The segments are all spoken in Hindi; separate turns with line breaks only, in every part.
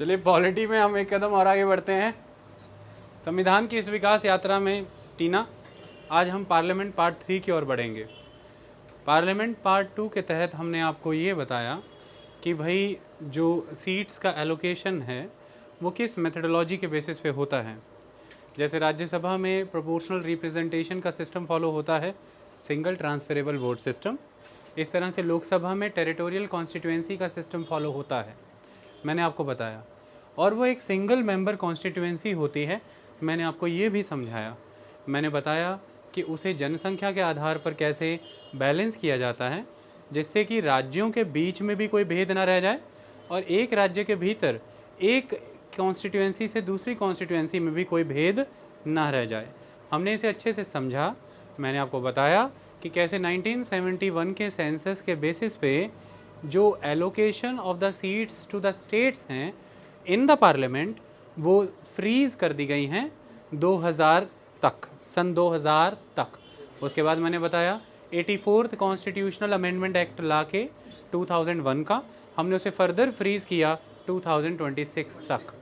चलिए पॉलिटी में हम एक कदम और आगे बढ़ते हैं। संविधान की इस विकास यात्रा में टीना, आज हम पार्लियामेंट पार्ट 3 की ओर बढ़ेंगे। पार्लियामेंट पार्ट 2 के तहत हमने आपको ये बताया कि भाई जो सीट्स का एलोकेशन है वो किस मेथडोलॉजी के बेसिस पे होता है। जैसे राज्यसभा में प्रोपोर्शनल रिप्रेजेंटेशन का सिस्टम फॉलो होता है, सिंगल ट्रांसफरेबल वोट सिस्टम। इस तरह से लोकसभा में टेरिटोरियल कॉन्स्टिट्यूएंसी का सिस्टम फॉलो होता है, मैंने आपको बताया। और वो एक सिंगल मेंबर कॉन्स्टिट्यूएंसी होती है, मैंने आपको ये भी समझाया। मैंने बताया कि उसे जनसंख्या के आधार पर कैसे बैलेंस किया जाता है, जिससे कि राज्यों के बीच में भी कोई भेद ना रह जाए और एक राज्य के भीतर एक कॉन्स्टिट्यूएंसी से दूसरी कॉन्स्टिट्यूएंसी में भी कोई भेद ना रह जाए। हमने इसे अच्छे से समझा। मैंने आपको बताया कि कैसे 1971 के सेंसस के बेसिस पे जो allocation of the seats to the states हैं इन द पार्लियामेंट वो फ्रीज़ कर दी गई हैं 2000 तक, सन 2000 तक। उसके बाद मैंने बताया 84th कॉन्स्टिट्यूशनल अमेंडमेंट एक्ट ला के 2001 का हमने उसे फर्दर फ्रीज़ किया 2026 तक।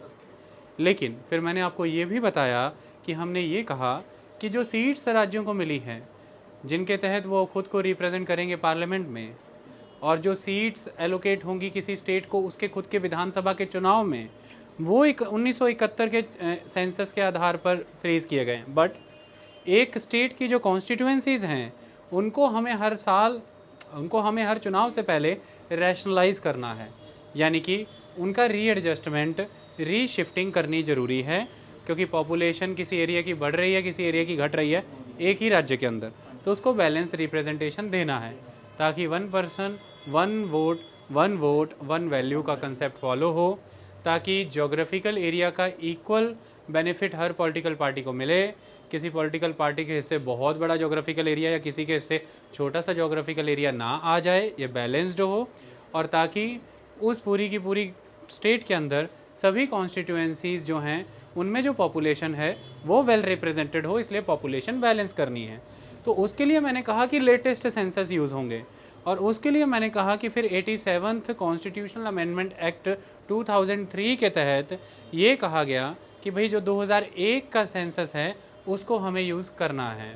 लेकिन फिर मैंने आपको ये भी बताया कि हमने ये कहा कि जो सीट्स राज्यों को मिली हैं जिनके तहत वो खुद को रिप्रेजेंट करेंगे पार्लियामेंट में, और जो सीट्स एलोकेट होंगी किसी स्टेट को उसके खुद के विधानसभा के चुनाव में, वो 1971 के सेंसस के आधार पर फ्रीज किए गए हैं। बट एक स्टेट की जो कॉन्स्टिट्यूएंसीज़ हैं उनको हमें हर चुनाव से पहले रैशनलाइज करना है, यानी कि उनका रीएडजस्टमेंट, रीशिफ्टिंग करनी ज़रूरी है, क्योंकि पॉपुलेशन किसी एरिया की बढ़ रही है, किसी एरिया की घट रही है एक ही राज्य के अंदर, तो उसको बैलेंस रिप्रेजेंटेशन देना है, ताकि 1 पर्सन 1 वोट 1 वोट 1 वैल्यू का कंसेप्ट फॉलो हो, ताकि जोग्राफिकल एरिया का इक्वल बेनिफिट हर पॉलिटिकल पार्टी को मिले। किसी पॉलिटिकल पार्टी के हिस्से बहुत बड़ा जोग्राफिकल एरिया या किसी के हिस्से छोटा सा जोग्राफिकल एरिया ना आ जाए, ये बैलेंस्ड हो, और ताकि उस पूरी की पूरी स्टेट के अंदर सभी कॉन्स्टिट्यूएंसीज़ जो हैं उनमें जो पॉपुलेशन है वो वेल रिप्रेजेंटेड हो, इसलिए पॉपुलेशन बैलेंस करनी है। तो उसके लिए मैंने कहा कि लेटेस्ट सेंसस यूज़ होंगे, और उसके लिए मैंने कहा कि फिर 87th कॉन्स्टिट्यूशनल अमेंडमेंट एक्ट 2003 के तहत ये कहा गया कि भाई जो 2001 का सेंसस है उसको हमें यूज़ करना है।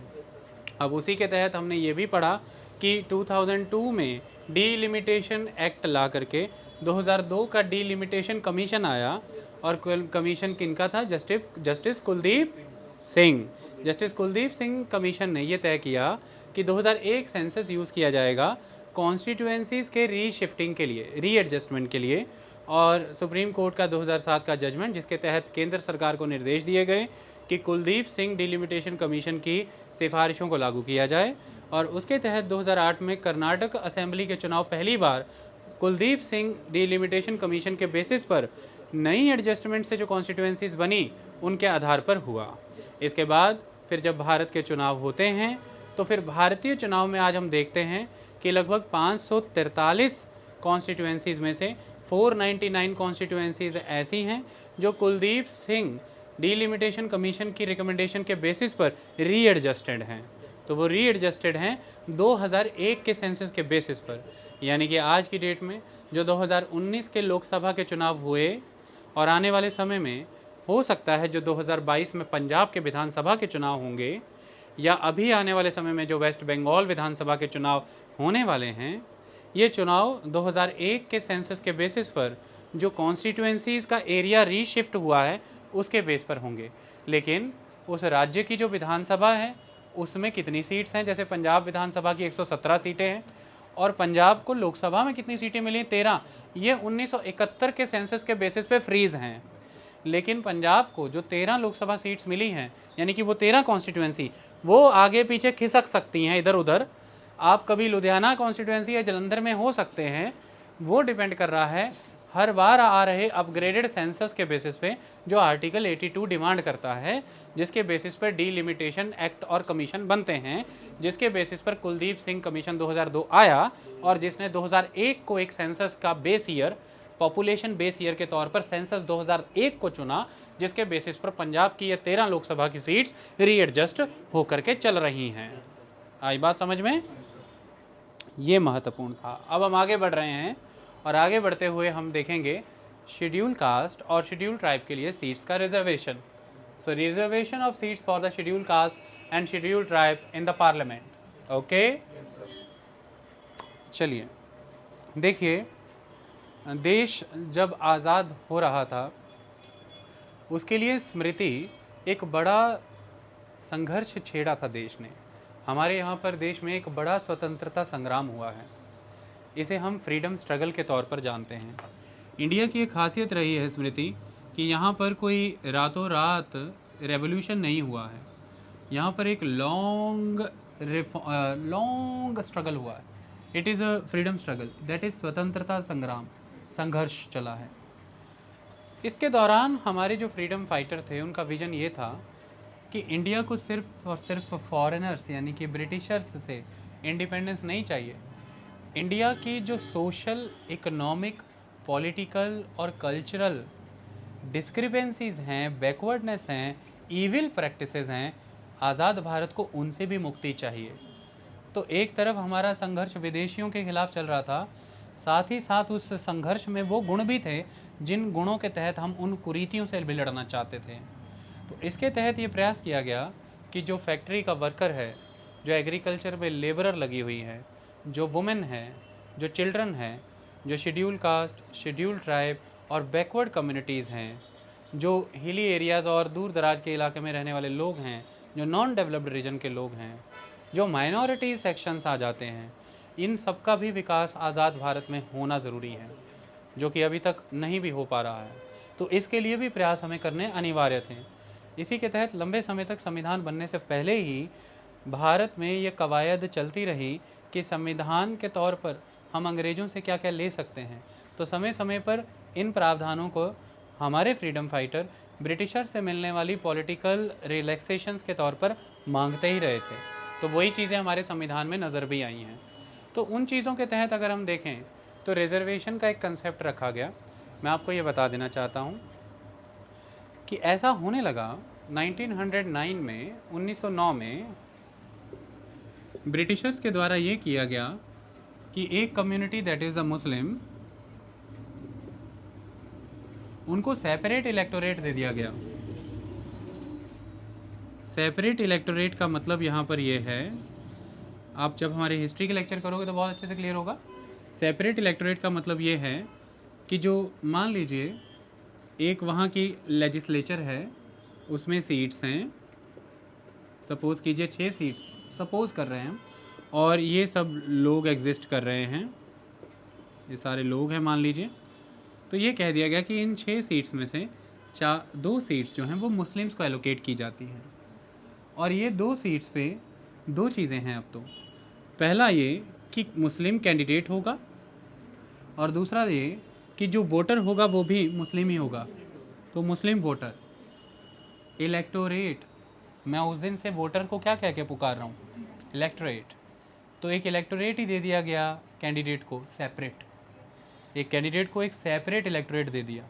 अब उसी के तहत हमने ये भी पढ़ा कि 2002 में डीलिमिटेशन एक्ट ला करके 2002 का डीलिमिटेशन कमीशन आया, और कमीशन किनका था? Justice Kuldeep Singh. Justice Kuldeep Singh commission ने ये तय किया कि 2001 सेंसस यूज़ किया जाएगा कॉन्स्टिट्यूएंसीज़ के रीशिफ्टिंग के लिए, रीएडजस्टमेंट के लिए। और सुप्रीम कोर्ट का 2007 का जजमेंट, जिसके तहत केंद्र सरकार को निर्देश दिए गए कि कुलदीप सिंह डिलिमिटेशन कमीशन की सिफारिशों को लागू किया जाए। और उसके तहत 2008 में कर्नाटक असेंबली के चुनाव पहली बार कुलदीप सिंह डिलिमिटेशन कमीशन के बेसिस पर नई एडजस्टमेंट से जो कॉन्स्टिट्यूएंसीज़ बनी उनके आधार पर हुआ। इसके बाद फिर जब भारत के चुनाव होते हैं तो फिर भारतीय चुनाव में आज हम देखते हैं कि लगभग 543 कॉन्स्टिट्यूएंसीज़ में से 499 कॉन्स्टिट्यूएंसीज़ ऐसी हैं जो कुलदीप सिंह डीलिमिटेशन कमीशन की रिकमेंडेशन के बेसिस पर रीएडजस्टेड हैं। तो वो रीएडजस्टेड हैं 2001 के सेंसस के बेसिस पर, यानी कि आज की डेट में जो 2019 के लोकसभा के चुनाव हुए और आने वाले समय में हो सकता है जो 2022 में पंजाब के विधानसभा के चुनाव होंगे, या अभी आने वाले समय में जो वेस्ट बंगाल विधानसभा के चुनाव होने वाले हैं, ये चुनाव 2001 के सेंसस के बेसिस पर जो कॉन्स्टिट्यूएंसीज़ का एरिया रीशिफ्ट हुआ है उसके बेस पर होंगे। लेकिन उस राज्य की जो विधानसभा है उसमें कितनी सीट्स हैं, जैसे पंजाब विधानसभा की 117 सीटें हैं, और पंजाब को लोकसभा में कितनी सीटें मिली? 13। ये 1971 के सेंसस के बेसिस पे फ्रीज़ हैं। लेकिन पंजाब को जो 13 लोकसभा सीट्स मिली हैं, यानी कि वो 13 कॉन्स्टिट्यूएंसी वो आगे पीछे खिसक सकती हैं इधर उधर। आप कभी लुधियाना कॉन्स्टिट्यूएंसी या जलंधर में हो सकते हैं, वो डिपेंड कर रहा है हर बार आ रहे अपग्रेडेड सेंसस के बेसिस पे जो आर्टिकल 82 डिमांड करता है, जिसके बेसिस पर डीलिमिटेशन एक्ट और कमीशन बनते हैं, जिसके बेसिस पर कुलदीप सिंह कमीशन 2002 आया और जिसने 2001 को एक सेंसस का base year, population base year के तौर पर सेंसस 2001 को चुना, जिसके बेसिस पर पंजाब की ये 13 लोकसभा की सीट्स रीएडजस्ट होकर के चल रही हैं। आई बात समझ में? ये महत्वपूर्ण था। अब हम आगे बढ़ रहे हैं और आगे बढ़ते हुए हम देखेंगे शेड्यूल कास्ट और शेड्यूल ट्राइब के लिए सीट्स का reservation. So reservation of seats for the schedule caste and schedule tribe in the parliament. Okay, चलिए देखिए, देश जब आज़ाद हो रहा था उसके लिए स्मृति एक बड़ा संघर्ष छेड़ा था देश ने. हमारे यहाँ पर देश में एक बड़ा स्वतंत्रता संग्राम हुआ है. इसे हम फ्रीडम स्ट्रगल के तौर पर जानते हैं. इंडिया की एक खासियत रही है स्मृति कि यहाँ पर कोई रातों रात रेवोल्यूशन नहीं हुआ है. यहाँ पर एक लॉन्ग स्ट्रगल हुआ है. It is a freedom struggle, that is स्वतंत्रता संग्राम, संघर्ष चला है. इसके दौरान हमारे जो फ्रीडम फाइटर थे उनका विज़न ये था कि इंडिया को सिर्फ और सिर्फ फॉरेनर्स यानी कि ब्रिटिशर्स से इंडिपेंडेंस नहीं चाहिए. इंडिया की जो सोशल, इकोनॉमिक, पॉलिटिकल और कल्चरल डिस्क्रिपेंसीज हैं, बैकवर्डनेस हैं, ईविल प्रैक्टिसेस हैं, आज़ाद भारत को उनसे भी मुक्ति चाहिए. तो एक तरफ हमारा संघर्ष विदेशियों के खिलाफ चल रहा था, साथ ही साथ उस संघर्ष में वो गुण भी थे जिन गुणों के तहत हम उन कुरीतियों से भी लड़ना चाहते थे. तो इसके तहत ये प्रयास किया गया कि जो फैक्ट्री का वर्कर है, जो एग्रीकल्चर में लेबरर लगी हुई है, जो वुमेन है, जो चिल्ड्रन है, जो शेड्यूल कास्ट, शेड्यूल ट्राइब और बैकवर्ड कम्युनिटीज़ हैं, जो हिली एरियाज़ और दूर दराज के इलाके में रहने वाले लोग हैं, जो नॉन डेवलप्ड रीजन के लोग हैं, जो माइनॉरिटी सेक्शंस आ जाते हैं, इन सब का भी विकास आज़ाद भारत में होना ज़रूरी है, जो कि अभी तक नहीं भी हो पा रहा है. तो इसके लिए भी प्रयास हमें करने अनिवार्य थे. इसी के तहत लंबे समय तक संविधान बनने से पहले ही भारत में ये कवायद चलती रही कि संविधान के तौर पर हम अंग्रेज़ों से क्या क्या ले सकते हैं. तो समय समय पर इन प्रावधानों को हमारे फ्रीडम फाइटर ब्रिटिशर से मिलने वाली पॉलिटिकल रिलैक्सेशंस के तौर पर मांगते ही रहे थे. तो वही चीज़ें हमारे संविधान में नज़र भी आई हैं. तो उन चीज़ों के तहत अगर हम देखें तो रिजर्वेशन का एक कंसेप्ट रखा गया. मैं आपको ये बता देना चाहता हूँ कि ऐसा होने लगा 1909 में, 1909 में ब्रिटिशर्स के द्वारा ये किया गया कि एक community that is the Muslim, उनको सेपरेट इलेक्टोरेट दे दिया गया. सेपरेट इलेक्टोरेट का मतलब यहाँ पर ये है, आप जब हमारे हिस्ट्री के लेक्चर करोगे तो बहुत अच्छे से क्लियर होगा. सेपरेट इलेक्टोरेट का मतलब ये है कि जो मान लीजिए एक वहाँ की लेजिस्लेचर है, उसमें सीट्स हैं, सपोज़ कीजिए 6 सीट्स सपोज़ कर रहे हैं, और ये सब लोग एग्जिस्ट कर रहे हैं, ये सारे लोग हैं मान लीजिए. तो ये कह दिया गया कि इन 6 सीट्स में से 2 सीट्स जो हैं वो मुस्लिम्स को एलोकेट की जाती हैं. और ये 2 सीट्स पे 2 चीज़ें हैं अब तो. पहला ये कि मुस्लिम कैंडिडेट होगा, और दूसरा ये कि जो वोटर होगा वो भी मुस्लिम ही होगा. तो मुस्लिम वोटर इलेक्टोरेट, मैं उस दिन से वोटर को क्या कह के पुकार रहा हूँ, इलेक्टोरेट. तो एक इलेक्टोरेट ही दे दिया गया कैंडिडेट को सेपरेट, एक कैंडिडेट को एक सेपरेट इलेक्टोरेट दे दिया.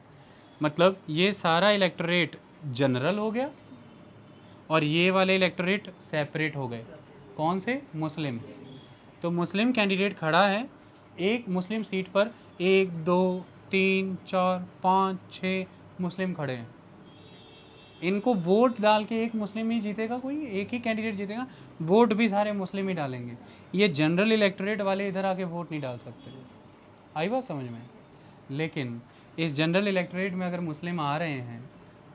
मतलब ये सारा इलेक्टोरेट जनरल हो गया और ये वाले इलेक्टोरेट सेपरेट हो गए. कौन से? मुस्लिम. तो मुस्लिम कैंडिडेट खड़ा है, एक मुस्लिम सीट पर 1 2 3 4 5 6 मुस्लिम खड़े हैं. इनको वोट डाल के एक मुस्लिम ही जीतेगा, कोई एक ही कैंडिडेट जीतेगा, वोट भी सारे मुस्लिम ही डालेंगे. ये जनरल इलेक्टोरेट वाले इधर आके वोट नहीं डाल सकते. आई बात समझ में? लेकिन इस जनरल इलेक्टोरेट में अगर मुस्लिम आ रहे हैं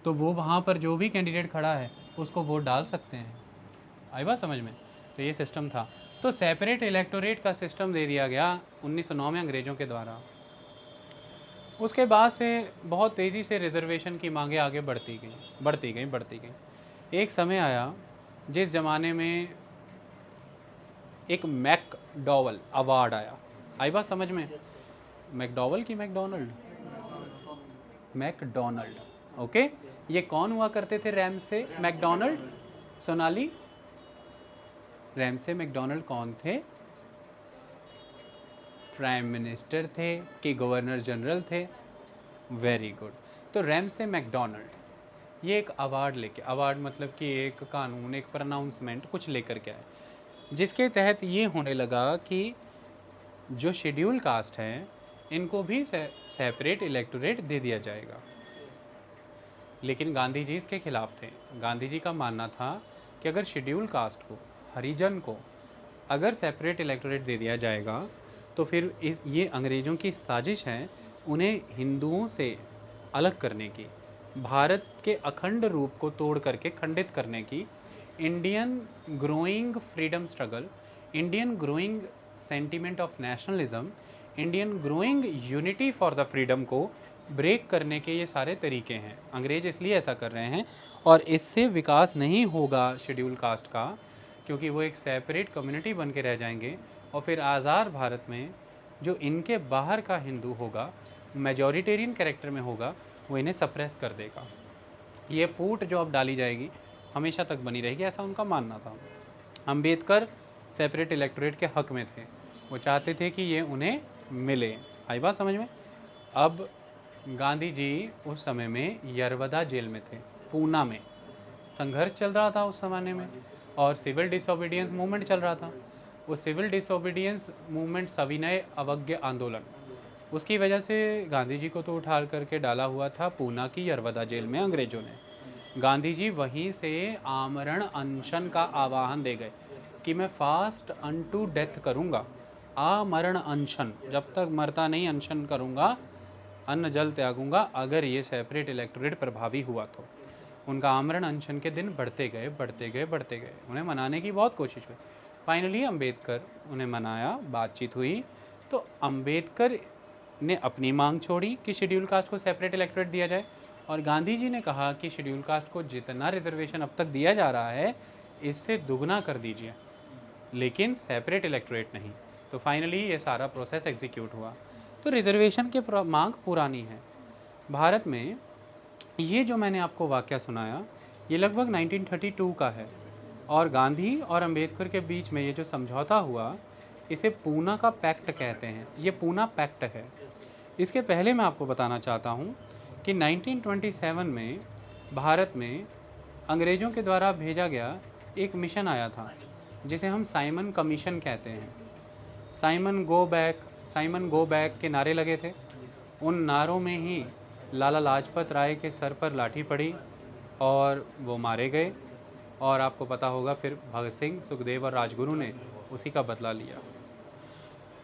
तो वो वहाँ पर जो भी कैंडिडेट खड़ा है उसको वोट डाल सकते हैं. आई बात समझ में? तो ये सिस्टम था. तो सेपरेट इलेक्टोरेट का सिस्टम दे दिया गया 1909 में अंग्रेज़ों के द्वारा. उसके बाद से बहुत तेज़ी से रिजर्वेशन की मांगें आगे बढ़ती गई. एक समय आया जिस ज़माने में एक मैकडॉवल अवार्ड आया. आई बात समझ में? मैकडॉवल की मैकडोनल्ड? मैकडोनल्ड. ओके. ये कौन हुआ करते थे Ramsay McDonald? Sonali, Ramsay McDonald कौन थे? प्राइम मिनिस्टर थे कि गवर्नर जनरल थे? Very good. तो रैमसे मैकडोनल्ड ये एक अवार्ड लेके, अवार्ड मतलब कि एक कानून, एक प्रोनाउंसमेंट कुछ लेकर के आए, जिसके तहत ये होने लगा कि जो शेड्यूल कास्ट है इनको भी सेपरेट इलेक्टोरेट दे दिया जाएगा। लेकिन गांधी जी इसके खिलाफ थे। गांधी जी का मानना था कि अगर शेड्यूल कास्ट को, हरिजन को अगर सेपरेट इलेक्टोरेट दे दिया जाएगा तो फिर ये अंग्रेज़ों की साजिश है उन्हें हिंदुओं से अलग करने की, भारत के अखंड रूप को तोड़ करके खंडित करने की। Indian growing freedom struggle, Indian growing sentiment of nationalism, Indian growing unity for the freedom को ब्रेक करने के ये सारे तरीके हैं। अंग्रेज इसलिए ऐसा कर रहे हैं और इससे विकास नहीं होगा शेड्यूल कास्ट का, क्योंकि वो एक सेपरेट कम्युनिटी बन के रह जाएंगे और फिर आज़ाद भारत में जो इनके बाहर का हिंदू होगा, मेजॉरिटेरियन कैरेक्टर में होगा, वो इन्हें सप्रेस कर देगा। ये फूट जो अब डाली जाएगी हमेशा तक बनी रहेगी, ऐसा उनका मानना था। अंबेडकर सेपरेट इलेक्टोरेट के हक में थे, वो चाहते थे कि ये उन्हें मिले। आई बात समझ में? अब गांधी जी उस समय में यरवदा जेल में थे, पूना में। संघर्ष चल रहा था उस ज़माने में और सिविल डिसोबीडियंस मूवमेंट चल रहा था। वो सिविल डिसोबीडियंस मूवमेंट सविनय अवज्ञा आंदोलन, उसकी वजह से गांधी जी को तो उठा करके डाला हुआ था पूना की यरवदा जेल में अंग्रेजों ने। गांधी जी वहीं से आमरण अनशन का आह्वान दे गए कि मैं फास्ट अनटू डेथ करूँगा, आमरण अनशन, जब तक मरता नहीं अनशन करूँगा, अन्न जल त्यागूंगा अगर ये सेपरेट इलेक्टोरेट प्रभावी हुआ तो। उनका आमरण अनशन के दिन बढ़ते गए बढ़ते गए बढ़ते गए, उन्हें मनाने की बहुत कोशिश हुई। फाइनली अंबेडकर उन्हें मनाया, बातचीत हुई, तो अंबेडकर ने अपनी मांग छोड़ी कि शेड्यूल कास्ट को सेपरेट इलेक्टोरेट दिया जाए और गांधी जी ने कहा कि शेड्यूल कास्ट को जितना रिजर्वेशन अब तक दिया जा रहा है इससे दुगना कर दीजिए, लेकिन सेपरेट इलेक्टोरेट नहीं। तो फाइनली ये सारा प्रोसेस एग्जीक्यूट हुआ। तो रिजर्वेशन के मांग पुरानी है भारत में। ये जो मैंने आपको वाक़या सुनाया ये लगभग 1932 का है और गांधी और अंबेडकर के बीच में ये जो समझौता हुआ इसे पूना का पैक्ट कहते हैं। ये पूना पैक्ट है। इसके पहले मैं आपको बताना चाहता हूँ कि 1927 में भारत में अंग्रेज़ों के द्वारा भेजा गया एक मिशन आया था जिसे हम साइमन कमीशन कहते हैं। साइमन गो बैक के नारे लगे थे। उन नारों में ही लाला लाजपत राय के सर पर लाठी पड़ी और वो मारे गए और आपको पता होगा फिर भगत सिंह, सुखदेव और राजगुरु ने उसी का बदला लिया।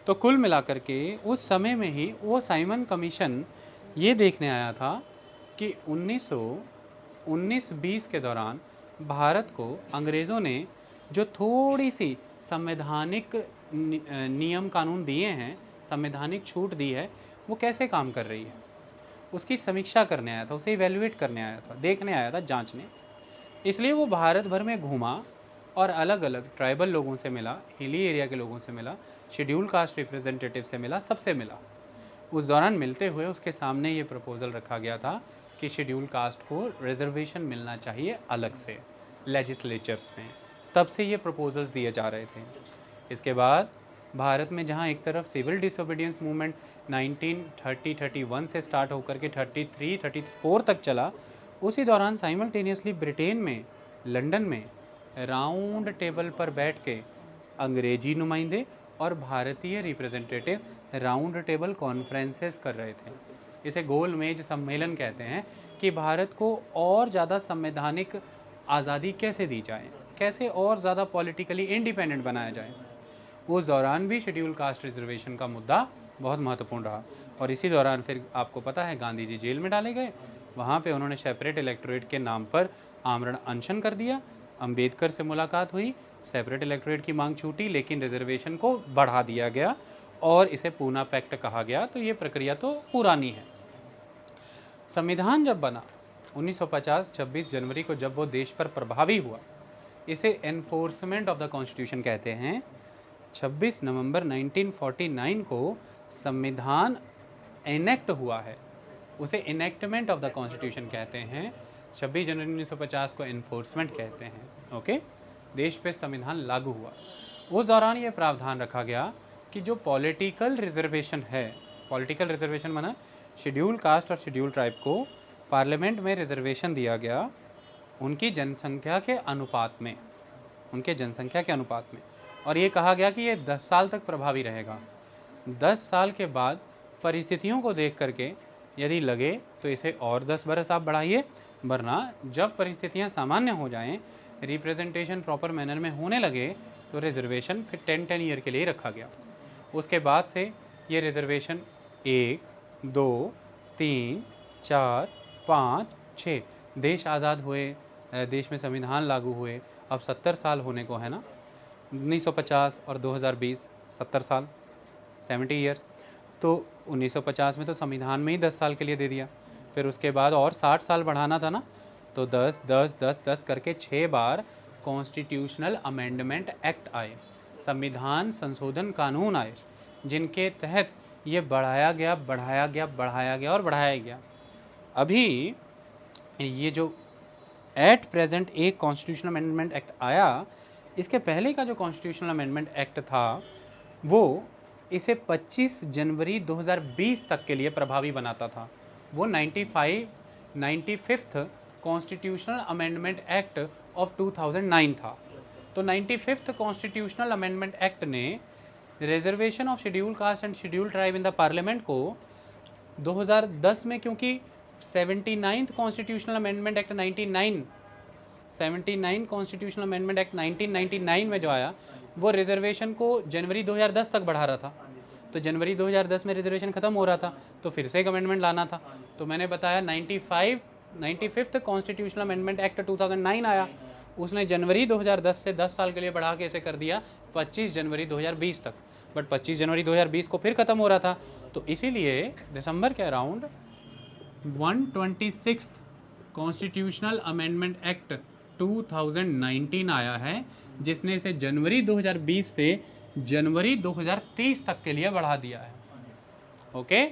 तो कुल मिलाकर के उस समय में ही वो साइमन कमीशन ये देखने आया था कि 1919-20 के दौरान भारत को अंग्रेज़ों ने जो थोड़ी सी संवैधानिक नियम कानून दिए हैं, संवैधानिक छूट दी है, वो कैसे काम कर रही है, उसकी समीक्षा करने आया था, उसे इवेल्युएट करने आया था, देखने आया था, जांचने। इसलिए वो भारत भर में घूमा और अलग अलग ट्राइबल लोगों से मिला, हिली एरिया के लोगों से मिला, शेड्यूल कास्ट रिप्रेजेंटेटिव से मिला, सबसे मिला। उस दौरान मिलते हुए उसके सामने ये प्रपोज़ल रखा गया था कि शेड्यूल कास्ट को रिजर्वेशन मिलना चाहिए अलग से लेजिस्लेचर्स में। तब से ये प्रपोजल्स दिए जा रहे थे। इसके बाद भारत में जहाँ एक तरफ सिविल डिसोबीडियंस मूवमेंट 1930-31 से स्टार्ट होकर के 33-34 तक चला, उसी दौरान साइमल्टेनियसली ब्रिटेन में, लंदन में राउंड टेबल पर बैठ के अंग्रेजी नुमाइंदे और भारतीय रिप्रेजेंटेटिव राउंड टेबल कॉन्फ्रेंसेस कर रहे थे। इसे गोल मेज सम्मेलन कहते हैं कि भारत को और ज़्यादा संवैधानिक आज़ादी कैसे दी जाए, कैसे और ज़्यादा पॉलिटिकली इंडिपेंडेंट बनाया जाए। उस दौरान भी शेड्यूल कास्ट रिजर्वेशन का मुद्दा बहुत महत्वपूर्ण रहा और इसी दौरान फिर आपको पता है गांधी जी जेल में डाले गए। वहाँ पे उन्होंने सेपरेट इलेक्टोरेट के नाम पर आमरण अनशन कर दिया। अंबेडकर से मुलाकात हुई, सेपरेट इलेक्टोरेट की मांग छूटी, लेकिन रिजर्वेशन को बढ़ा दिया गया और इसे पूना पैक्ट कहा गया। तो ये प्रक्रिया तो पुरानी है। संविधान जब बना 1950 26 जनवरी को, जब वो देश पर प्रभावी हुआ, इसे एनफोर्समेंट ऑफ द कॉन्स्टिट्यूशन कहते हैं। 26 नवंबर 1949 को संविधान एनेक्ट हुआ है, उसे इनेक्टमेंट ऑफ द कॉन्स्टिट्यूशन कहते हैं। 26 जनवरी 1950 को एनफोर्समेंट कहते हैं। ओके, देश पे संविधान लागू हुआ। उस दौरान ये प्रावधान रखा गया कि जो पॉलिटिकल रिजर्वेशन है, पॉलिटिकल रिजर्वेशन माना शेड्यूल कास्ट और शेड्यूल ट्राइब को पार्लियामेंट में रिजर्वेशन दिया गया उनकी जनसंख्या के अनुपात में, उनके जनसंख्या के अनुपात में। और ये कहा गया कि ये 10 साल तक प्रभावी रहेगा। 10 साल के बाद परिस्थितियों को देख करके यदि लगे तो इसे और 10 बरस आप बढ़ाइए, वरना जब परिस्थितियां सामान्य हो जाएं, रिप्रेजेंटेशन प्रॉपर मैनर में होने लगे, तो रिजर्वेशन फिर 10 ईयर के लिए रखा गया। उसके बाद से ये रिजर्वेशन 1, 2, 3, 4, 5, 6 देश आज़ाद हुए, देश में संविधान लागू हुए, अब 70 साल होने को है ना, 1950 और 2020 70 साल, 70 ईयर्स। तो 1950 में तो संविधान में ही 10 साल के लिए दे दिया, फिर उसके बाद और 60 साल बढ़ाना था ना, तो 10, 10, 10, 10 करके 6 बार कॉन्स्टिट्यूशनल अमेंडमेंट एक्ट आए, संविधान संशोधन कानून आए, जिनके तहत ये बढ़ाया गया, बढ़ाया गया, बढ़ाया गया और बढ़ाया गया। अभी ये जो एट प्रेजेंट एक कॉन्स्टिट्यूशनल अमेंडमेंट एक्ट आया, इसके पहले का जो कॉन्स्टिट्यूशनल अमेंडमेंट एक्ट था वो इसे 25 जनवरी 2020 तक के लिए प्रभावी बनाता था। वो 95th constitutional amendment act of 2009 था। तो 95th कॉन्स्टिट्यूशनल अमेंडमेंट एक्ट ने reservation of schedule caste and schedule tribe in the parliament को 2010 में, क्योंकि 79th constitutional amendment act 79 constitutional amendment act 1999 में जो आया, वो रिजर्वेशन को जनवरी 2010 तक बढ़ा रहा था। तो जनवरी 2010 में रिजर्वेशन खत्म हो रहा था, तो फिर से एक अमेंडमेंट लाना था। तो मैंने बताया 95th कॉन्स्टिट्यूशनल अमेंडमेंट एक्ट 2009 आया, उसने जनवरी 2010 से 10 साल के लिए बढ़ा के इसे कर दिया 25 जनवरी 2020 तक। बट 25 जनवरी 2020 को फिर खत्म हो रहा था, तो इसीलिए दिसंबर के around 126th constitutional amendment act 2019 आया है, जिसने इसे जनवरी 2020 से जनवरी 2030 तक के लिए बढ़ा दिया है। ओके,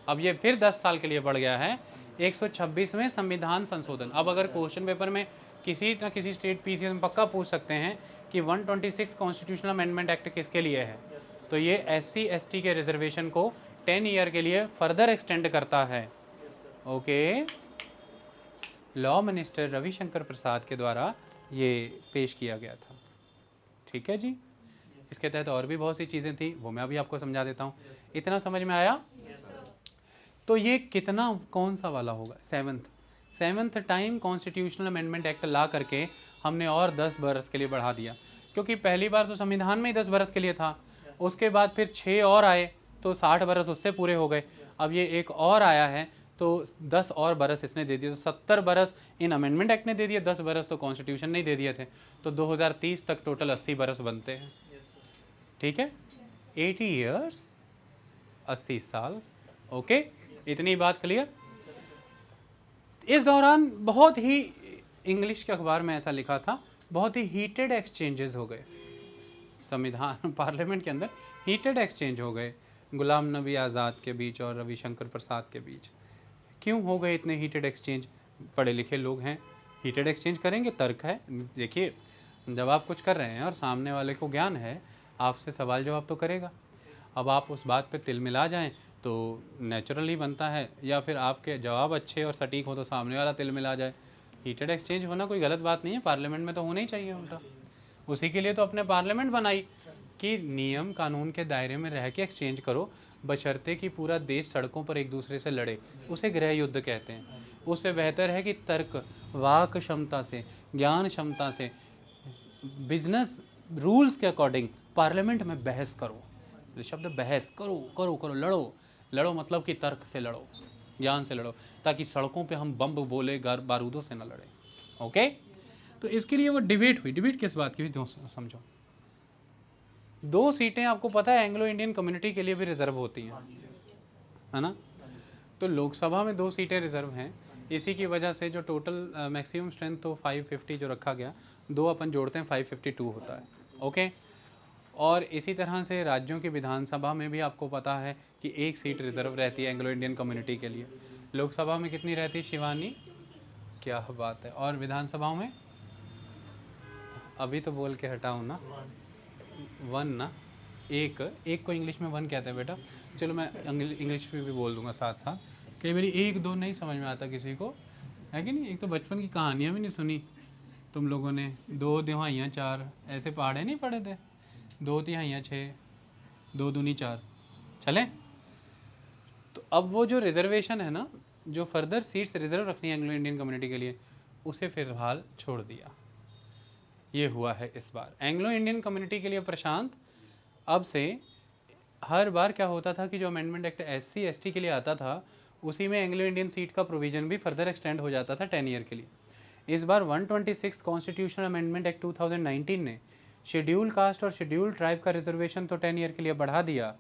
अब ये फिर 10 साल के लिए बढ़ गया है। 126वें संविधान संशोधन। अब अगर क्वेश्चन पेपर में किसी न किसी स्टेट पीसीएस में पक्का पूछ सकते हैं कि 126 कॉन्स्टिट्यूशनल अमेंडमेंट एक्ट किसके लिए है, तो ये SC ST के रिजर्वेशन को 10 ईयर के लिए फर्दर एक्सटेंड करता है। ओके, लॉ मिनिस्टर रविशंकर प्रसाद के द्वारा ये पेश किया गया था। ठीक है जी, इसके तहत और भी बहुत सी चीज़ें थी, वो मैं अभी आपको समझा देता हूँ। इतना समझ में आया? तो ये कितना, कौन सा वाला होगा? Seventh time constitutional amendment act ला करके हमने और 10 बरस के लिए बढ़ा दिया, क्योंकि पहली बार तो संविधान में ही 10 बरस के लिए था, उसके बाद फिर 6 और आए, तो 60 बरस उससे पूरे हो गए। अब ये एक और आया है, तो 10 और बरस इसने दे दिए, तो 70 बरस इन अमेंडमेंट एक्ट ने दे दिए, 10 बरस तो कॉन्स्टिट्यूशन ने दे दिए थे, तो 2030 तक टोटल 80 बरस बनते हैं। ठीक है, 80 ईयर्स, 80 साल। ओके, इतनी बात क्लियर? इस दौरान बहुत ही, इंग्लिश के अखबार में ऐसा लिखा था, बहुत ही हीटेड एक्सचेंजेस हो गए संविधान पार्लियामेंट के अंदर, हीटेड एक्सचेंज हो गए गुलाम नबी आज़ाद के बीच और रविशंकर प्रसाद के बीच। क्यों हो गए इतने हीटेड एक्सचेंज? पढ़े लिखे लोग हैं, हीटेड एक्सचेंज करेंगे, तर्क है। देखिए, जब आप कुछ कर रहे हैं और सामने वाले को ज्ञान है, आपसे सवाल जवाब तो करेगा। अब आप उस बात पे तिल मिला जाएं तो नेचुरली बनता है, या फिर आपके जवाब अच्छे और सटीक हो तो सामने वाला तिल मिला जाए। हीटेड एक्सचेंज होना कोई गलत बात नहीं है, पार्लियामेंट में तो होना ही चाहिए उल्टा। उसी के लिए तो अपने पार्लियामेंट बनाई कि नियम कानून के दायरे में रह के एक्सचेंज करो, बशर्ते कि पूरा देश सड़कों पर एक दूसरे से लड़े, उसे गृह युद्ध कहते हैं। उससे बेहतर है कि तर्क, वाक क्षमता से, ज्ञान क्षमता से, बिजनेस रूल्स के अकॉर्डिंग पार्लियामेंट में बहस करो। शब्द बहस, करो करो करो, लड़ो। लड़ो मतलब कि तर्क से लड़ो, ज्ञान से लड़ो, ताकि सड़कों पे हम बम बोले बारूदों से न लड़े। ओके, तो इसके लिए वो डिबेट हुई। डिबेट किस बात की हुई समझो। 2 सीटें आपको पता है एंग्लो इंडियन कम्युनिटी के लिए भी रिजर्व होती हैं, है ना। तो लोकसभा में 2 सीटें रिजर्व हैं, इसी की वजह से जो टोटल मैक्सिमम स्ट्रेंथ तो 550 जो रखा गया, 2 अपन जोड़ते हैं 552 होता है। ओके, और इसी तरह से राज्यों की विधानसभा में भी आपको पता है कि 1 सीट रिजर्व रहती है एंग्लो इंडियन कम्युनिटी के लिए। लोकसभा में कितनी रहती है शिवानी? क्या बात है। और विधानसभाओं में? अभी तो बोल के हटाऊँ ना, 1 ना, एक को इंग्लिश में 1 कहते हैं बेटा। चलो मैं इंग्लिश में भी बोल दूंगा साथ साथ। कई बार 1 2 नहीं समझ में आता किसी को, है कि नहीं। एक तो बचपन की कहानियाँ भी नहीं सुनी तुम लोगों ने, 2 तिहाइयाँ 4 ऐसे पहाड़े नहीं पढ़े थे, 2 तिहाइयाँ 6, 2 दूनी 4। चले, तो अब वो जो रिजर्वेशन है ना, जो फर्दर सीट्स रिजर्व रखनी है एंग्लो इंडियन कम्युनिटी के लिए, उसे फिलहाल छोड़ दिया। ये हुआ है इस बार एंग्लो इंडियन कम्युनिटी के लिए। प्रशांत, अब से हर बार क्या होता था कि जो अमेंडमेंट एक्ट SC ST के लिए आता था, उसी में एंग्लो इंडियन सीट का प्रोविजन भी फर्दर एक्सटेंड हो जाता था 10 ईयर के लिए। इस बार 126 कॉन्स्टिट्यूशनल अमेंडमेंट एक्ट 2019 ने शेड्यूल कास्ट और शेड्यूल ट्राइब का रिजर्वेशन तो 10 ईयर के लिए बढ़ा दिया,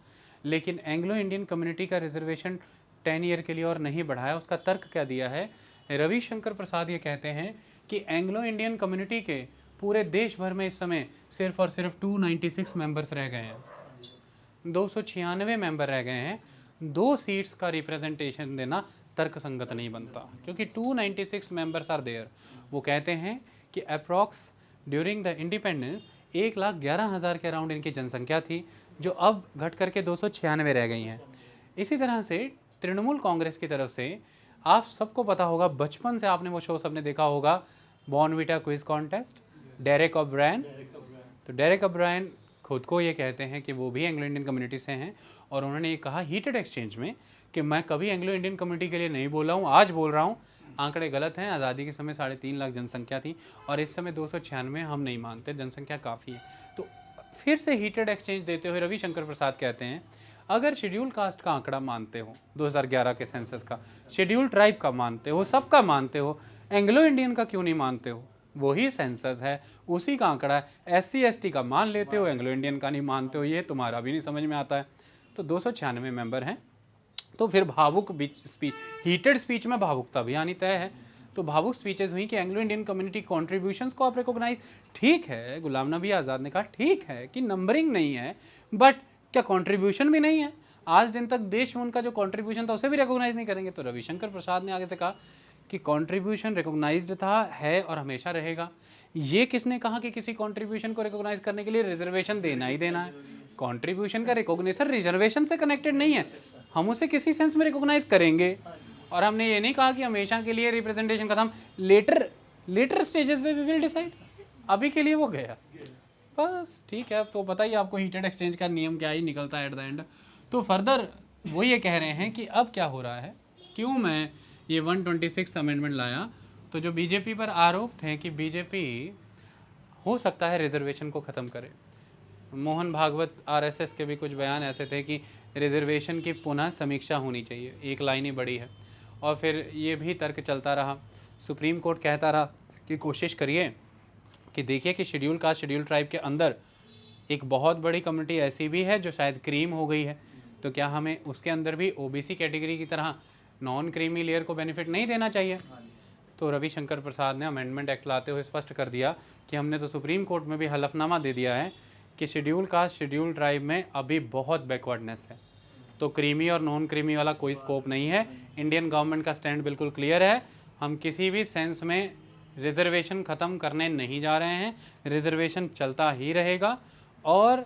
लेकिन एंग्लो इंडियन कम्युनिटी का रिजर्वेशन 10 ईयर के लिए और नहीं बढ़ाया। उसका तर्क क्या दिया है? रविशंकर प्रसाद ये कहते हैं कि एंग्लो इंडियन कम्युनिटी के पूरे देश भर में इस समय सिर्फ और सिर्फ 296 मेंबर्स रह गए हैं, 296 मेंबर रह गए हैं। 2 सीट्स का रिप्रेजेंटेशन देना तर्क संगत नहीं बनता, क्योंकि 296 मेंबर्स आर देयर। वो कहते हैं कि अप्रॉक्स ड्यूरिंग द इंडिपेंडेंस 1,11,000 के अराउंड इनकी जनसंख्या थी, जो अब घट करके 296 रह गई हैं। इसी तरह से तृणमूल कांग्रेस की तरफ से आप सबको पता होगा, बचपन से आपने वो शो सबने देखा होगा, Bournvita quiz contest, Derek O'Brien. तो डेरेक ओब्रायन खुद को ये कहते हैं कि वो भी एंग्लो इंडियन कम्युनिटी से हैं, और उन्होंने ये कहा हीटेड एक्सचेंज में कि मैं कभी एंग्लो इंडियन कम्युनिटी के लिए नहीं बोला हूँ, आज बोल रहा हूँ। आंकड़े गलत हैं। आज़ादी के समय 3.5 लाख जनसंख्या थी और इस समय 296 हम नहीं मानते, जनसंख्या काफ़ी है। तो फिर से हीटेड एक्सचेंज देते हुए रविशंकर प्रसाद कहते हैं, अगर शेड्यूल कास्ट का आंकड़ा मानते हो 2011 के सेंसस का, शेड्यूल ट्राइब का मानते हो, सबका मानते हो, एंग्लो इंडियन का क्यों नहीं मानते हो? वही सेंसस है, उसी का आंकड़ा है। SC ST का मान लेते हो, एंग्लो इंडियन का नहीं मानते हो, ये तुम्हारा भी नहीं समझ में आता है। तो 296 मेंबर हैं। तो फिर भावुक हीटेड स्पीच में भावुकता भी आनी तय है। तो भावुक स्पीचेस हुई कि एंग्लो इंडियन कम्युनिटी कॉन्ट्रीब्यूशंस को आप रिकॉग्नाइज, ठीक है, गुलाम नबी आज़ाद ने कहा ठीक है कि नंबरिंग नहीं है, बट क्या कॉन्ट्रीब्यूशन भी नहीं है? आज दिन तक देश में उनका जो कॉन्ट्रीब्यूशन था उसे भी रिकॉग्नाइज नहीं करेंगे? तो रविशंकर प्रसाद ने आगे से कहा कि कंट्रीब्यूशन रिकॉग्नाइज्ड था, है और हमेशा रहेगा। ये किसने कहा कि किसी कंट्रीब्यूशन को रिकॉग्नाइज करने के लिए रिजर्वेशन देना ही देना है? कंट्रीब्यूशन का रिकॉग्निशन रिजर्वेशन से कनेक्टेड नहीं है, हम उसे किसी सेंस में रिकॉग्नाइज करेंगे। और हमने ये नहीं कहा कि हमेशा के लिए रिप्रेजेंटेशन खत्म, लेटर स्टेजेस पे वी विल डिसाइड, अभी के लिए वो गया बस, ठीक है। अब तो पता ही आपको हीटेड एक्सचेंज का नियम क्या ही निकलता है एट द एंड। तो फर्दर वो ये कह रहे हैं कि अब क्या हो रहा है, क्यों मैं ये 126 अमेंडमेंट लाया। तो जो बीजेपी पर आरोप थे कि बीजेपी हो सकता है रिजर्वेशन को ख़त्म करे, मोहन भागवत RSS के भी कुछ बयान ऐसे थे कि रिजर्वेशन की पुनः समीक्षा होनी चाहिए, एक लाइन ही बड़ी है। और फिर ये भी तर्क चलता रहा, सुप्रीम कोर्ट कहता रहा कि कोशिश करिए कि देखिए कि शेड्यूल कास्ट शेड्यूल ट्राइब के अंदर एक बहुत बड़ी कम्युनिटी ऐसी भी है जो शायद क्रीम हो गई है, तो क्या हमें उसके अंदर भी OBC कैटेगरी की तरह नॉन क्रीमी लेयर को बेनिफिट नहीं देना चाहिए? तो रविशंकर प्रसाद ने अमेंडमेंट एक्ट लाते हुए स्पष्ट कर दिया कि हमने तो सुप्रीम कोर्ट में भी हलफनामा दे दिया है कि शेड्यूल कास्ट शेड्यूल ट्राइब में अभी बहुत बैकवर्डनेस है, तो क्रीमी और नॉन क्रीमी वाला कोई स्कोप नहीं है। इंडियन गवर्नमेंट का स्टैंड बिल्कुल क्लियर है, हम किसी भी सेंस में रिजर्वेशन ख़त्म करने नहीं जा रहे हैं, रिजर्वेशन चलता ही रहेगा। और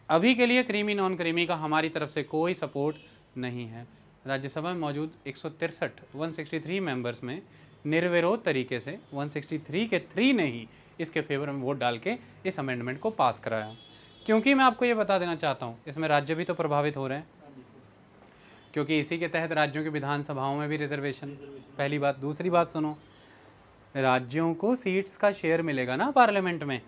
अभी के लिए क्रीमी नॉन क्रीमी का हमारी तरफ से कोई सपोर्ट नहीं है। राज्यसभा में मौजूद 163 मेंबर्स में निर्विरोध तरीके से 163 के 3 ने ही इसके फेवर में वोट डाल के इस अमेंडमेंट को पास कराया। क्योंकि मैं आपको ये बता देना चाहता हूँ, इसमें राज्य भी तो प्रभावित हो रहे हैं, क्योंकि इसी के तहत राज्यों की विधानसभाओं में भी रिजर्वेशन, पहली बात। दूसरी बात सुनो, राज्यों को सीट्स का शेयर मिलेगा ना पार्लियामेंट में,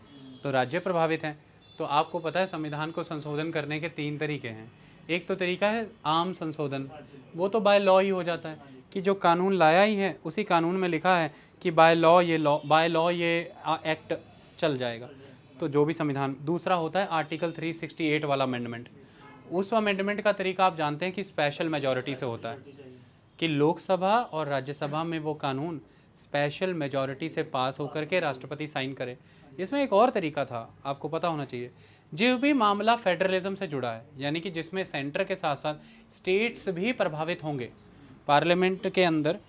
तो राज्य प्रभावित हैं। तो आपको पता है संविधान को संशोधन करने के 3 तरीके हैं। एक तो तरीका है आम संशोधन, वो तो बाय लॉ ही हो जाता है कि जो कानून लाया ही है उसी कानून में लिखा है कि बाय लॉ ये एक्ट चल जाएगा, तो जो भी संविधान। दूसरा होता है आर्टिकल 368 वाला अमेंडमेंट। उस अमेंडमेंट का तरीका आप जानते हैं कि स्पेशल मेजॉरिटी से होता है, कि लोकसभा और राज्यसभा में वो कानून स्पेशल मेजॉरिटी से पास होकर के राष्ट्रपति साइन करे। इसमें एक और तरीका था, आपको पता होना चाहिए, जो भी मामला फेडरलिज्म से जुड़ा है, यानी कि जिसमें सेंटर के साथ साथ स्टेट्स भी प्रभावित होंगे, पार्लियामेंट के अंदर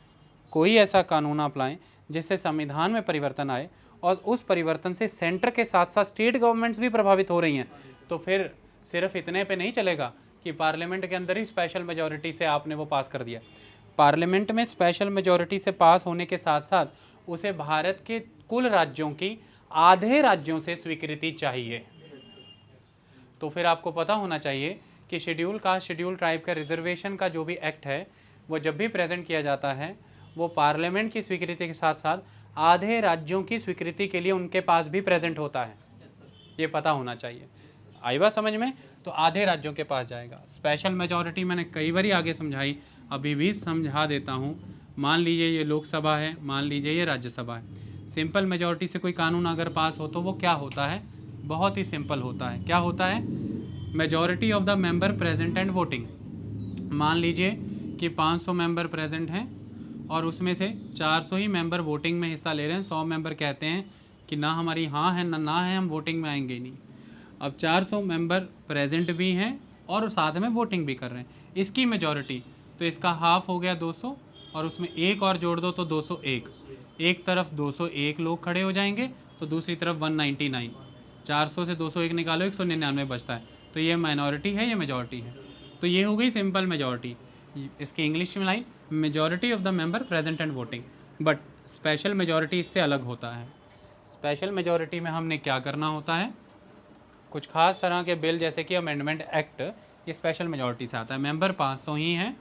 कोई ऐसा कानून आप लाएं जिससे संविधान में परिवर्तन आए और उस परिवर्तन से सेंटर के साथ साथ स्टेट गवर्नमेंट्स भी प्रभावित हो रही हैं, तो फिर सिर्फ इतने पे नहीं चलेगा कि पार्लियामेंट के अंदर ही स्पेशल मेजॉरिटी से आपने वो पास कर दिया। पार्लियामेंट में स्पेशल मेजॉरिटी से पास होने के साथ साथ उसे भारत के कुल राज्यों की आधे राज्यों से स्वीकृति चाहिए। तो फिर आपको पता होना चाहिए कि कि शेड्यूल कास्ट शेड्यूल ट्राइब का रिजर्वेशन का जो भी एक्ट है वो जब भी प्रेजेंट किया जाता है वो पार्लियामेंट की स्वीकृति के साथ साथ आधे राज्यों की स्वीकृति के लिए उनके पास भी प्रेजेंट होता है। ये पता होना चाहिए। आई बात समझ में? तो आधे राज्यों के पास जाएगा। स्पेशल मेजॉरिटी मैंने कई बार आगे समझाई, अभी भी समझा देता हूँ। मान लीजिए ये लोकसभा है, मान लीजिए ये राज्यसभा है। सिंपल मेजॉरिटी से कोई कानून अगर पास हो तो वो क्या होता है? बहुत ही सिंपल होता है। क्या होता है? Majority of the member present and voting. मान लीजिए कि 500 मेंबर प्रेजेंट हैं और उसमें से 400 ही मेंबर वोटिंग में हिस्सा ले रहे हैं। 100 मेंबर कहते हैं कि ना हमारी हाँ है ना है, हम वोटिंग में आएंगे ही नहीं। अब 400 मेंबर प्रेजेंट भी हैं और साथ में वोटिंग भी कर रहे हैं, इसकी मेजॉरिटी, तो इसका हाफ हो गया 200 और उसमें एक और जोड़ दो तो 201। एक तरफ 201 लोग खड़े हो जाएंगे तो दूसरी तरफ 199। 400 से 201 निकालो 199 बचता है। तो ये माइनॉरिटी है, ये मेजॉरिटी है। तो ये हो गई सिंपल मेजॉरिटी। इसकी इंग्लिश में line majority of the member present and voting. But special majority इससे अलग होता है। स्पेशल मेजॉरिटी में हमने क्या करना होता है? कुछ खास तरह के बिल जैसे कि अमेंडमेंट एक्ट, ये स्पेशल मेजॉरिटी से आता है। मेंबर 500 ही हैं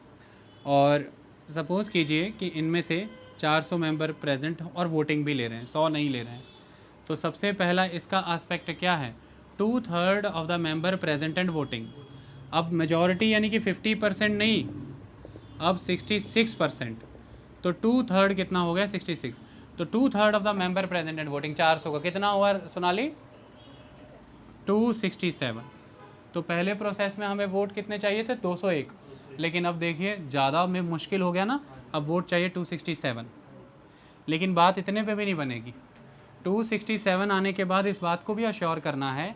और सपोज़ कीजिए कि इनमें से 400 मेंबर प्रेजेंट और वोटिंग भी ले रहे हैं, 100 नहीं ले रहे हैं। तो सबसे पहला इसका एस्पेक्ट क्या है? 2/3 of the member present and voting. अब मेजॉरिटी यानी कि 50% नहीं, अब 66%। तो 2/3 कितना हो गया? 66। तो 2/3 of the member present and voting 400 का कितना हुआ सोनाली? 267। तो पहले प्रोसेस में हमें वोट कितने चाहिए थे? 201। लेकिन अब देखिए ज़्यादा में मुश्किल हो गया ना, अब वोट चाहिए 267। लेकिन बात इतने पे भी नहीं बनेगी। 267 आने के बाद इस बात को भी अश्योर करना है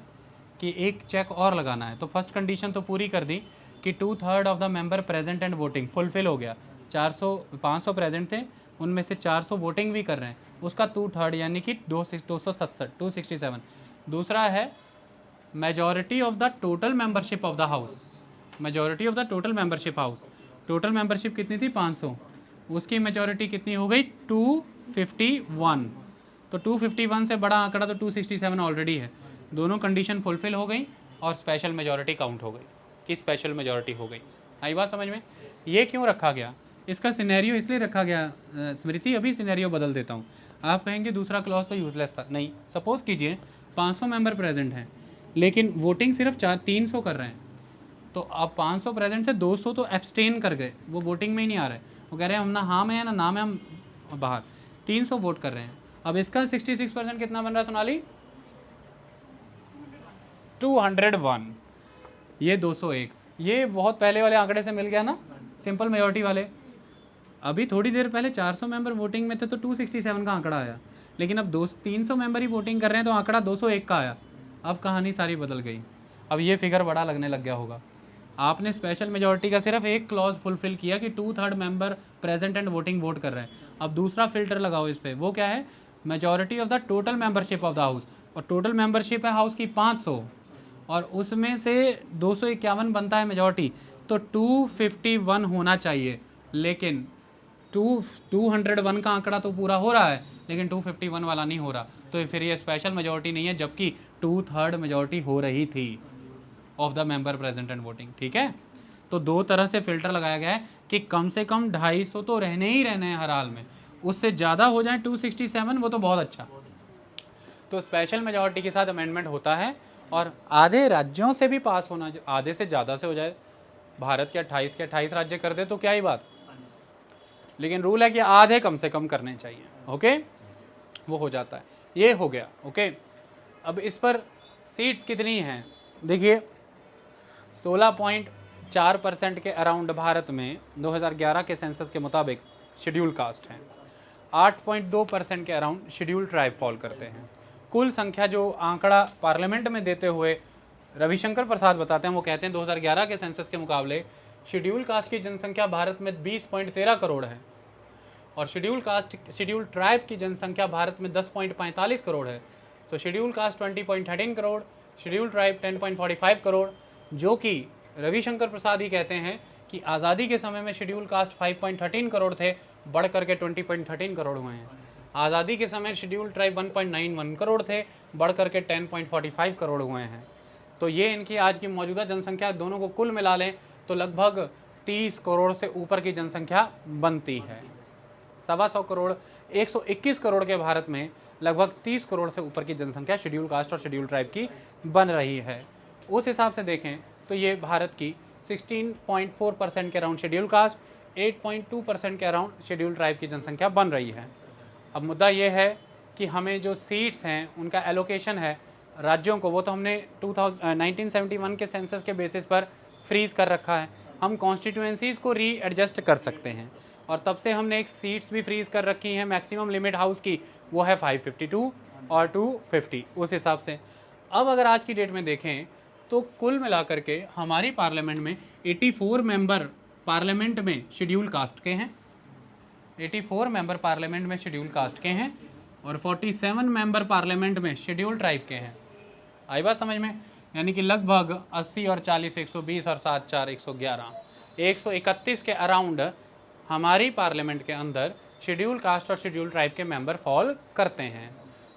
कि एक चेक और लगाना है। तो फर्स्ट कंडीशन तो पूरी कर दी कि 2/3 of the member present and voting fulfil हो गया। 500 प्रेजेंट थे, उनमें से 400 वोटिंग भी कर रहे हैं, उसका 2/3 यानी कि 267। दूसरा है majority of the total membership of the house. Majority of the total membership house, total membership कितनी थी? 500, उसकी मेजॉरिटी कितनी हो गई? 251। तो 251 से बड़ा आंकड़ा तो 267 ऑलरेडी है। दोनों कंडीशन फुलफिल हो गई और स्पेशल मेजॉरिटी काउंट हो गई कि स्पेशल मेजॉरिटी हो गई। आई बात समझ में? ये क्यों रखा गया? इसका सिनेरियो इसलिए रखा गया स्मृति, अभी सिनेरियो बदल देता हूँ। आप कहेंगे दूसरा क्लॉज तो यूजलेस था। नहीं, सपोज कीजिए 500 मेंबर प्रेजेंट हैं लेकिन वोटिंग सिर्फ 300 कर रहे हैं। तो अब 500 प्रेजेंट थे, 200 तो एब्सटेन कर गए, वो वोटिंग में ही नहीं आ रहे। वो कह रहे हैं हम ना हाँ में है ना ना में, हम बाहर। 300 वोट कर रहे हैं। अब इसका 66% कितना बन रहा है सोनाली? 201। ये 201। ये बहुत पहले वाले आंकड़े से मिल गया ना, सिंपल मेजॉरिटी वाले। अभी थोड़ी देर पहले 400 मेंबर वोटिंग में थे तो 267 का आंकड़ा आया, लेकिन अब 300 मेंबर ही वोटिंग कर रहे हैं तो आंकड़ा 201 का आया। अब कहानी सारी बदल गई। अब ये फिगर बड़ा लगने लग गया होगा। आपने स्पेशल मेजॉरिटी का सिर्फ एक क्लॉज फुलफिल किया कि 2/3 member present and voting vote कर रहे हैं। अब दूसरा फिल्टर लगाओ इस पर, वो क्या है? Majority of the total membership of the house. और टोटल मेंबरशिप है हाउस की 500 और उसमें से 251 बनता है मेजॉरिटी, तो 251 होना चाहिए। लेकिन 201 का आंकड़ा तो पूरा हो रहा है लेकिन 251 वाला नहीं हो रहा, तो फिर ये स्पेशल मेजॉरिटी नहीं है, जबकि 2/3 मेजॉरिटी हो रही थी of the member present and voting. ठीक है? तो दो तरह से फिल्टर लगाया गया है कि कम से कम 250 तो रहने ही रहने हैं हर हाल में। उससे ज़्यादा हो जाए 267 वो तो बहुत अच्छा। तो स्पेशल मेजॉरिटी के साथ अमेंडमेंट होता है और आधे राज्यों से भी पास होना, आधे से ज़्यादा से हो जाए। भारत के 28 राज्य कर दे तो क्या ही बात, लेकिन रूल है कि आधे कम से कम करने चाहिए। ओके, वो हो जाता है। ये हो गया। ओके, अब इस पर सीट्स कितनी हैं? देखिए 16.4% के अराउंड भारत में 2011 के सेंसस के मुताबिक शेड्यूल कास्ट हैं। 8.2% के अराउंड शेड्यूल ट्राइब फॉल करते हैं। कुल संख्या जो आंकड़ा पार्लियामेंट में देते हुए रविशंकर प्रसाद बताते हैं, वो कहते हैं 2011 के सेंसस के मुकाबले शेड्यूल कास्ट की जनसंख्या भारत में 20.13 करोड़ है और शेड्यूल ट्राइब की जनसंख्या भारत में 10.45 करोड़ है। तो schedule caste 20.13 crore, schedule tribe 10.45 crore, जो कि रविशंकर प्रसाद ही कहते हैं कि आज़ादी के समय में शेड्यूल कास्ट 5.13 करोड़ थे, बढ़ करके 20.13 करोड़ हुए हैं। आज़ादी के समय शेड्यूल ट्राइब 1.91 करोड़ थे, बढ़ करके 10.45 करोड़ हुए हैं। तो ये इनकी आज की मौजूदा जनसंख्या, दोनों को कुल मिला लें तो लगभग 30 करोड़ से ऊपर की जनसंख्या बनती है। 125 करोड़, 121 करोड़ के भारत में लगभग 30 करोड़ से ऊपर की जनसंख्या शेड्यूल कास्ट और शेड्यूल ट्राइब की बन रही है। उस हिसाब से देखें तो ये भारत की 16.4% के अराउंड शेड्यूल कास्ट, 8.2% के अराउंड शेड्यूल ट्राइब की जनसंख्या बन रही है। अब मुद्दा ये है कि हमें जो सीट्स हैं उनका एलोकेशन है राज्यों को, वो तो हमने 1971 के सेंसस के बेसिस पर फ्रीज कर रखा है। हम कॉन्स्टिट्यूएंसीज़ को री एडजस्ट कर सकते हैं और तब से हमने एक सीट्स भी फ्रीज कर रखी हैं। मैक्सिमम लिमिट हाउस की वो है 552 और 250 उस हिसाब से। अब अगर आज की डेट में देखें तो कुल मिलाकर के हमारी पार्लियामेंट में 84 मेंबर पार्लियामेंट में शेड्यूल कास्ट के हैं, 84 मेंबर पार्लियामेंट में शेड्यूल कास्ट के हैं और 47 मेंबर पार्लियामेंट में शेड्यूल ट्राइब के हैं। आई बात समझ में? यानी कि लगभग 80 और 40 120 और 7 4 111 131 के अराउंड हमारी पार्लियामेंट के अंदर शेड्यूल कास्ट और शेड्यूल ट्राइब के मेंबर फॉल करते हैं।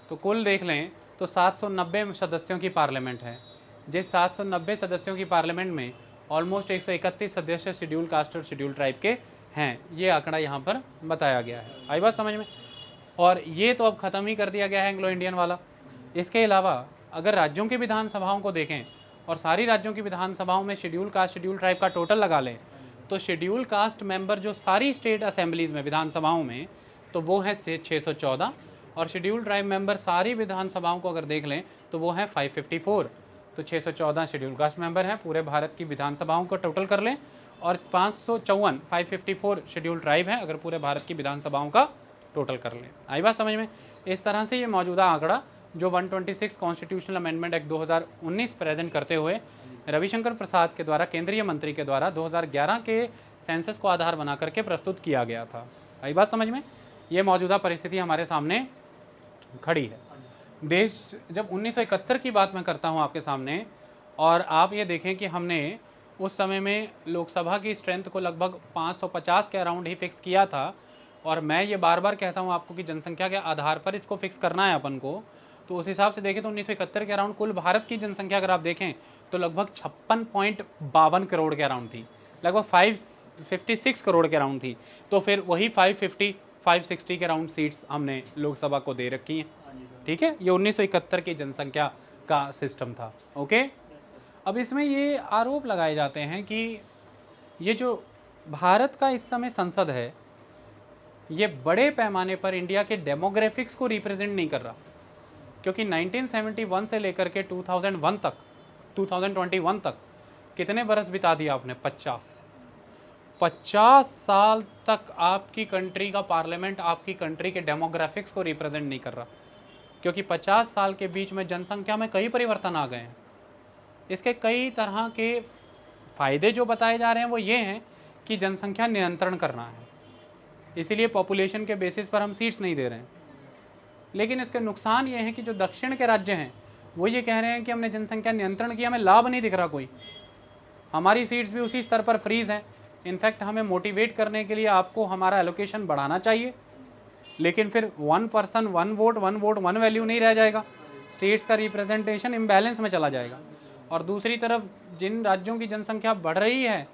तो कुल देख लें तो 790 सदस्यों की पार्लियामेंट है। जिस 790 सदस्यों की पार्लियामेंट में ऑलमोस्ट 131 सदस्य शेड्यूल कास्ट और शेड्यूल ट्राइब के हैं। ये आंकड़ा यहाँ पर बताया गया है। आई बात समझ में? और ये तो अब ख़त्म ही कर दिया गया है एंग्लो इंडियन वाला। इसके अलावा अगर राज्यों की विधानसभाओं को देखें और सारी राज्यों की विधानसभाओं में शेड्यूल कास्ट शेड्यूल ट्राइब का टोटल लगा लें तो शेड्यूल कास्ट मेंबर जो सारी स्टेट असेंबलीज़ में विधानसभाओं में तो वो है 614 और शेड्यूल ट्राइब मेंबर सारी विधानसभाओं को अगर देख लें तो वो है 554। तो 614 शेड्यूल कास्ट मेंबर हैं पूरे भारत की विधानसभाओं को टोटल कर लें और 554 शेड्यूल ट्राइब है अगर पूरे भारत की विधानसभाओं का टोटल कर लें। आई बात समझ में? इस तरह से ये मौजूदा आंकड़ा जो 126 कॉन्स्टिट्यूशनल अमेंडमेंट एक्ट 2019 प्रेजेंट करते हुए रविशंकर प्रसाद के द्वारा, केंद्रीय मंत्री के द्वारा 2011 के सेंसस को आधार बना करके प्रस्तुत किया गया था। आई बात समझ में? ये मौजूदा परिस्थिति हमारे सामने खड़ी है। देश जब 1971 की बात मैं करता हूँ आपके सामने और आप ये देखें कि हमने उस समय में लोकसभा की स्ट्रेंथ को लगभग 550 के अराउंड ही फिक्स किया था और मैं ये बार बार कहता हूँ आपको कि जनसंख्या के आधार पर इसको फिक्स करना है अपन को। तो उस हिसाब से देखें तो 1971 के अराउंड कुल भारत की जनसंख्या अगर आप देखें तो लगभग 56.52 करोड़ के अराउंड थी, लगभग 556 करोड़ के अराउंड थी। तो फिर वही 550 560 के अराउंड सीट्स हमने लोकसभा को दे रखी हैं। ठीक है, ये 1971 की जनसंख्या का सिस्टम था। ओके, अब इसमें ये आरोप लगाए जाते हैं कि ये जो भारत का इस समय संसद है ये बड़े पैमाने पर इंडिया के डेमोग्राफिक्स को रिप्रेजेंट नहीं कर रहा, क्योंकि 1971 से लेकर के 2021 तक कितने बरस बिता दिया आपने? 50 साल तक आपकी कंट्री का पार्लियामेंट आपकी कंट्री के डेमोग्राफिक्स को रिप्रेजेंट नहीं कर रहा, क्योंकि 50 साल के बीच में जनसंख्या में कई परिवर्तन आ गए हैं। इसके कई तरह के फ़ायदे जो बताए जा रहे हैं वो ये हैं कि जनसंख्या नियंत्रण करना है, इसीलिए पॉपुलेशन के बेसिस पर हम सीट्स नहीं दे रहे हैं। लेकिन इसके नुकसान ये हैं कि जो दक्षिण के राज्य हैं वो ये कह रहे हैं कि हमने जनसंख्या नियंत्रण किया, हमें लाभ नहीं दिख रहा कोई, हमारी सीट्स भी उसी स्तर पर फ्रीज हैं। इनफैक्ट हमें मोटिवेट करने के लिए आपको हमारा एलोकेशन बढ़ाना चाहिए, लेकिन फिर 1 पर्सन 1 वोट 1 वैल्यू नहीं रह जाएगा, स्टेट्स का रिप्रेजेंटेशन इम्बैलेंस में चला जाएगा। और दूसरी तरफ जिन राज्यों की जनसंख्या बढ़ रही है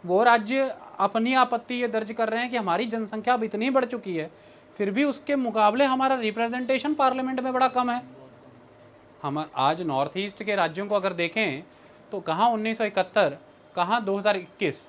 वो राज्य अपनी आपत्ति ये दर्ज कर रहे हैं कि हमारी जनसंख्या अब इतनी बढ़ चुकी है फिर भी उसके मुकाबले हमारा रिप्रेजेंटेशन पार्लियामेंट में बड़ा कम है। हम आज नॉर्थ ईस्ट के राज्यों को अगर देखें तो कहाँ 1971, कहाँ 2021,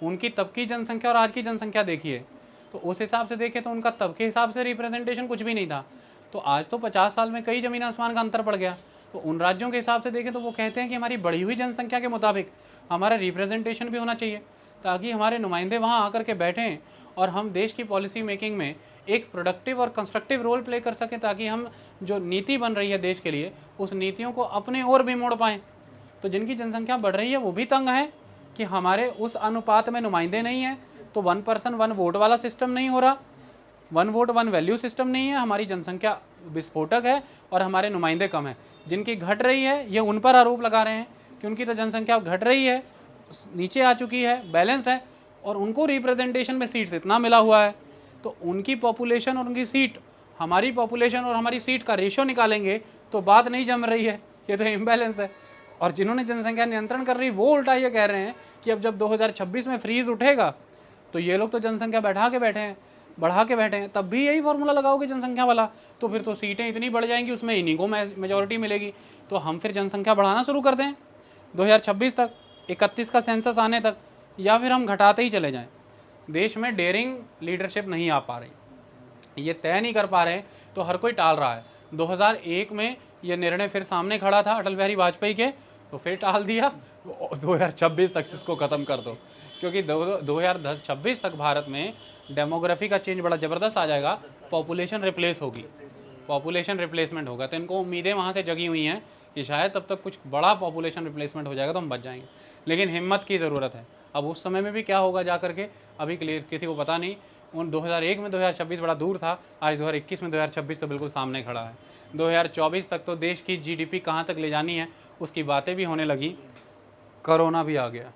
उनकी तब की जनसंख्या और आज की जनसंख्या देखिए तो उस हिसाब से देखें तो उनका तब के हिसाब से रिप्रेजेंटेशन कुछ भी नहीं था। तो आज तो 50 साल में कई ज़मीन आसमान का अंतर पड़ गया। तो उन राज्यों के हिसाब से देखें तो वो कहते हैं कि हमारी बढ़ी हुई जनसंख्या के मुताबिक हमारा रिप्रेजेंटेशन भी होना चाहिए ताकि हमारे नुमाइंदे वहाँ आकर के बैठें और हम देश की पॉलिसी मेकिंग में एक प्रोडक्टिव और कंस्ट्रक्टिव रोल प्ले कर सकें, ताकि हम जो नीति बन रही है देश के लिए उस नीतियों को अपने ओर भी मोड़ पाएँ। तो जिनकी जनसंख्या बढ़ रही है वो भी तंग है कि हमारे उस अनुपात में नुमाइंदे नहीं हैं, तो 1 पर्सन 1 वोट वाला सिस्टम नहीं हो रहा, 1 वोट 1 वैल्यू सिस्टम नहीं है, हमारी जनसंख्या विस्फोटक है और हमारे नुमाइंदे कम हैं। जिनकी घट रही है ये उन पर आरोप लगा रहे हैं कि उनकी तो जनसंख्या घट रही है, नीचे आ चुकी है, बैलेंस्ड है, और उनको रिप्रेजेंटेशन में सीट्स इतना मिला हुआ है। तो उनकी पॉपुलेशन और उनकी सीट, हमारी पॉपुलेशन और हमारी सीट का रेशियो निकालेंगे तो बात नहीं जम रही है, ये तो इम्बैलेंस है। और जिन्होंने जनसंख्या नियंत्रण कर रही वो उल्टा ये कह रहे हैं कि अब जब 2026 में फ्रीज उठेगा तो ये लोग तो जनसंख्या बढ़ा के बैठे हैं, तब भी यही फॉर्मूला लगाओगे जनसंख्या वाला, तो फिर तो सीटें इतनी बढ़ जाएंगी, उसमें इन्हीं को मेजोरिटी मिलेगी। तो हम फिर जनसंख्या बढ़ाना शुरू कर दें 2026 तक, 31 का सेंसस आने तक, या फिर हम घटाते ही चले जाएं। देश में डेयरिंग लीडरशिप नहीं आ पा रही, ये तय नहीं कर पा रहे, तो हर कोई टाल रहा है। 2001 में ये निर्णय फिर सामने खड़ा था अटल बिहारी वाजपेयी के, तो फिर टाल दिया। 2026 तक इसको ख़त्म कर दो, क्योंकि 2026 तक भारत में डेमोग्राफी का चेंज बड़ा ज़बरदस्त आ जाएगा, पॉपुलेशन रिप्लेस होगी, पॉपुलेशन रिप्लेसमेंट होगा। तो इनको उम्मीदें वहाँ से जगी हुई हैं कि शायद तब तक कुछ बड़ा पॉपुलेशन रिप्लेसमेंट हो जाएगा तो हम बच जाएंगे, लेकिन हिम्मत की ज़रूरत है। अब उस समय में भी क्या होगा जा करके अभी क्लियर किसी को पता नहीं। उन 2001 में 2026 बड़ा दूर था, आज 2021 में 2026 तो बिल्कुल सामने खड़ा है। 2024 तक तो देश की जीडीपी कहाँ तक ले जानी है उसकी बातें भी होने लगी, कोरोना भी आ गया।